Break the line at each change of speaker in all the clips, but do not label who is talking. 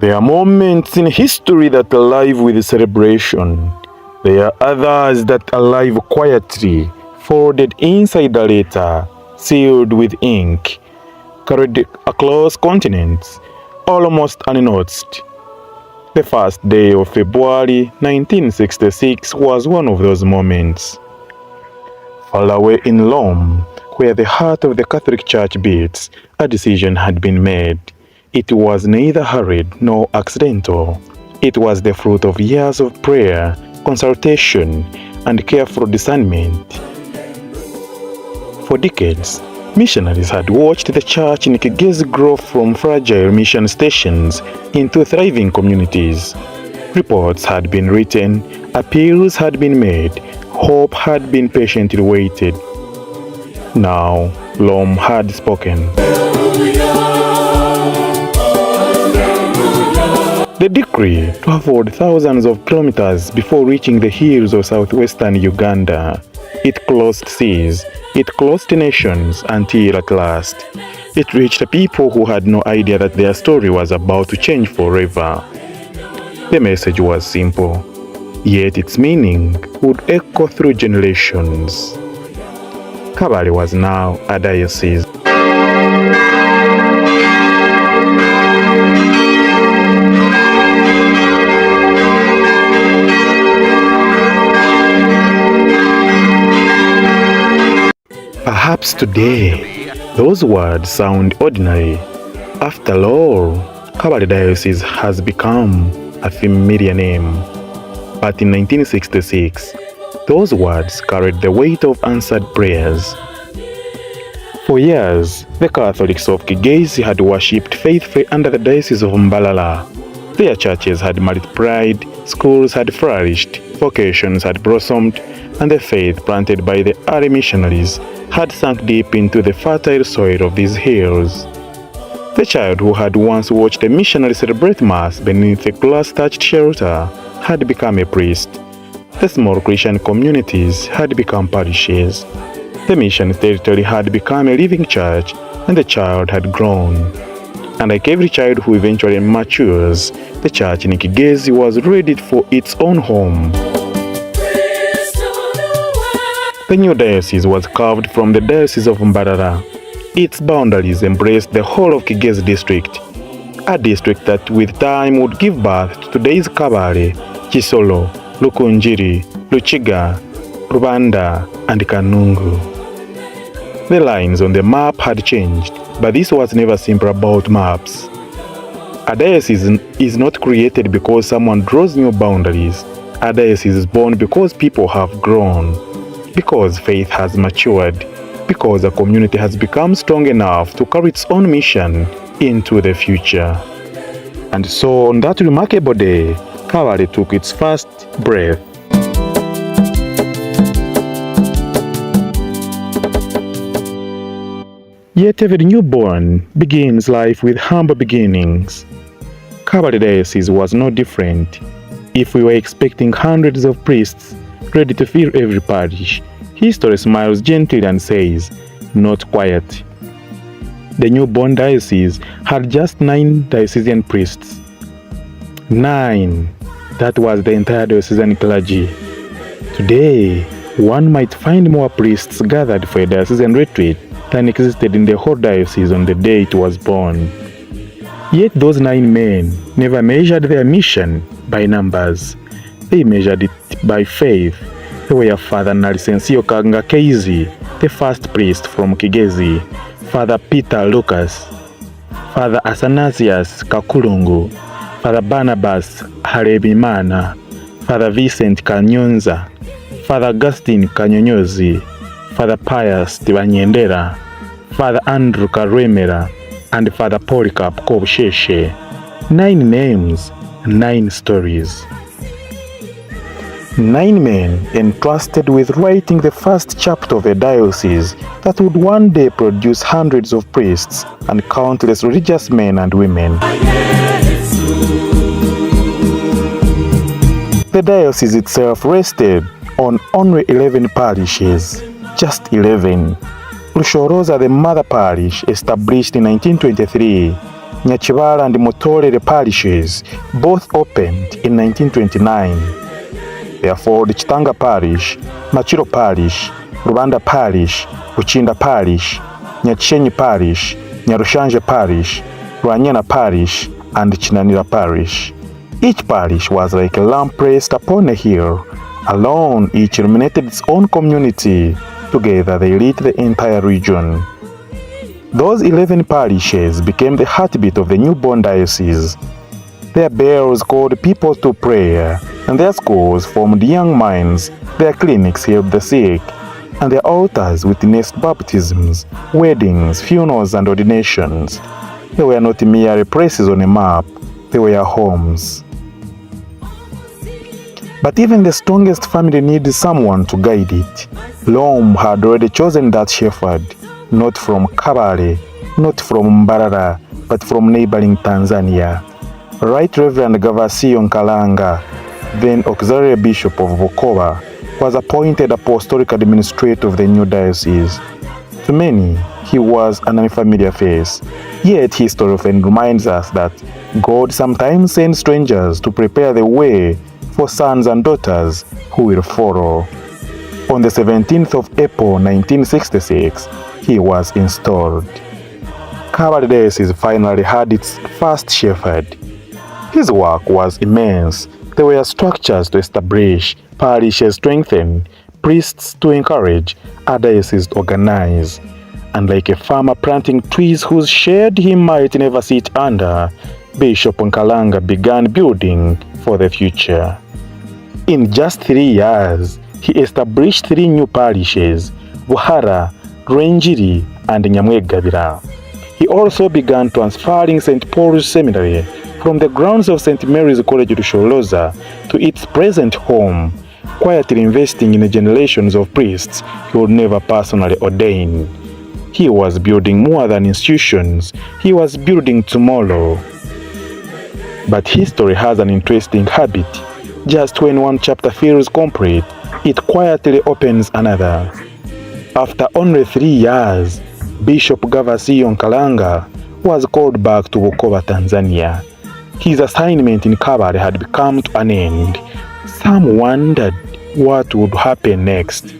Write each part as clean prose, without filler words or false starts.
There are moments in history that are alive with celebration. There are others that are alive quietly, folded inside a letter, sealed with ink, carried across continents, almost unnoticed. The first day of February 1966 was one of those moments. Far away in Rome, where the heart of the Catholic Church beats, a decision had been made. It was neither hurried nor accidental. It was the fruit of years of prayer, consultation, and careful discernment. For decades, missionaries had watched the church in Kigezi grow from fragile mission stations into thriving communities. Reports had been written, appeals had been made, hope had been patiently waited. Now, Rome had spoken. The decree to avoid thousands of kilometers before reaching the hills of southwestern Uganda. It closed seas, it closed nations until at last it reached people who had no idea that their story was about to change forever. The message was simple, yet its meaning would echo through generations. Kabale was now a diocese. Perhaps today, those words sound ordinary. After all, Kabale Diocese has become a familiar name. But in 1966, those words carried the weight of answered prayers. For years, the Catholics of Kigezi had worshipped faithfully under the Diocese of Mbalala. Their churches had multiplied, schools had flourished, vocations had blossomed, and the faith planted by the early missionaries had sunk deep into the fertile soil of these hills. The child who had once watched a missionary celebrate Mass beneath a glass-thatched shelter had become a priest. The small Christian communities had become parishes. The mission territory had become a living church, and the child had grown. And like every child who eventually matures, the church in Kigezi was ready for its own home. The new diocese was carved from the Diocese of Mbalala. Its boundaries embraced the whole of Kigezi district, a district that with time would give birth to today's Kabale, Kisoro, Lukunjiri, Luchiga, Rubanda, and Kanungu. The lines on the map had changed, but this was never simply about maps. A diocese is not created because someone draws new boundaries. A diocese is born because people have grown, because faith has matured, because a community has become strong enough to carry its own mission into the future. And so on that remarkable day, Kabale took its first breath. Yet every newborn begins life with humble beginnings. Kabale Diocese was no different. If we were expecting hundreds of priests ready to fill every parish, history smiles gently and says, not quite. The newborn diocese had just 9 diocesan priests. 9. That was the entire diocesan clergy. Today, one might find more priests gathered for a diocesan retreat than existed in the whole diocese on the day it was born. Yet those 9 men never measured their mission by numbers. They measured it by faith. They were Father Nalisencio Kalanga Keizi, the first priest from Kigezi, Father Peter Lucas, Father Athanasius Kakulungu, Father Barnabas Harebimana, Father Vincent Kanyonza, Father Augustine Kanyonyozi, Father Pius Tibanyendera, Father Andrew Karwemera, and Father Polycarp Kobusheshe. 9 names, 9 stories. 9 men entrusted with writing the first chapter of a diocese that would one day produce hundreds of priests and countless religious men and women. The diocese itself rested on only 11 parishes, just 11. Rushoroza, the mother parish, established in 1923, Nyakibala and Mutolere parishes both opened in 1929. Therefore, the Chitanga Parish, Machiro Parish, Rubanda Parish, Uchinda Parish, Nyachenyi Parish, Nyarushanje Parish, Rwanyana Parish, and Chinanira Parish. Each parish was like a lamb placed upon a hill. Alone, each illuminated its own community. Together, they lit the entire region. Those 11 parishes became the heartbeat of the newborn diocese. Their bells called people to prayer, and their schools formed young minds, their clinics healed the sick, and their altars witnessed baptisms, weddings, funerals, and ordinations. They were not mere places on a map, they were homes. But even the strongest family needed someone to guide it. Rome had already chosen that shepherd, not from Kabale, not from Mbarara, but from neighboring Tanzania. Right Reverend Gavasion Kalanga, then Auxiliary Bishop of Bukoba, was appointed apostolic administrator of the new diocese. To many, he was an unfamiliar face, yet history often reminds us that God sometimes sends strangers to prepare the way for sons and daughters who will follow. On the 17th of April 1966, he was installed. Kabale Diocese finally had its first shepherd. His work was immense. There were structures to establish, parishes strengthen, priests to encourage, a diocese to organize. And like a farmer planting trees whose shade he might never sit under, Bishop Kalanga began building for the future. In just 3 years, he established 3 new parishes, Buhara, Rwengiri, and Nyamwegabira. He also began transferring St. Paul's Seminary from the grounds of St. Mary's College Rusholoza to its present home, quietly investing in generations of priests he would never personally ordain. He was building more than institutions, he was building tomorrow. But history has an interesting habit. Just when one chapter feels complete, it quietly opens another. After only 3 years, Bishop Gavasion Kalanga was called back to Bukoba, Tanzania. His assignment in Kabale had come to an end. Some wondered what would happen next.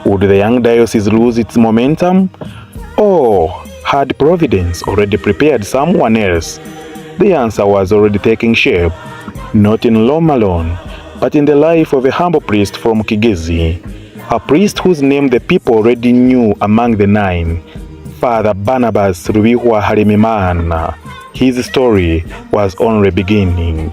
Would the young diocese lose its momentum? Or had Providence already prepared someone else? The answer was already taking shape, not in Rome alone, but in the life of a humble priest from Kigezi, a priest whose name the people already knew among the 9, Father Barnabas Rubihwa Harimimana. His story was only beginning.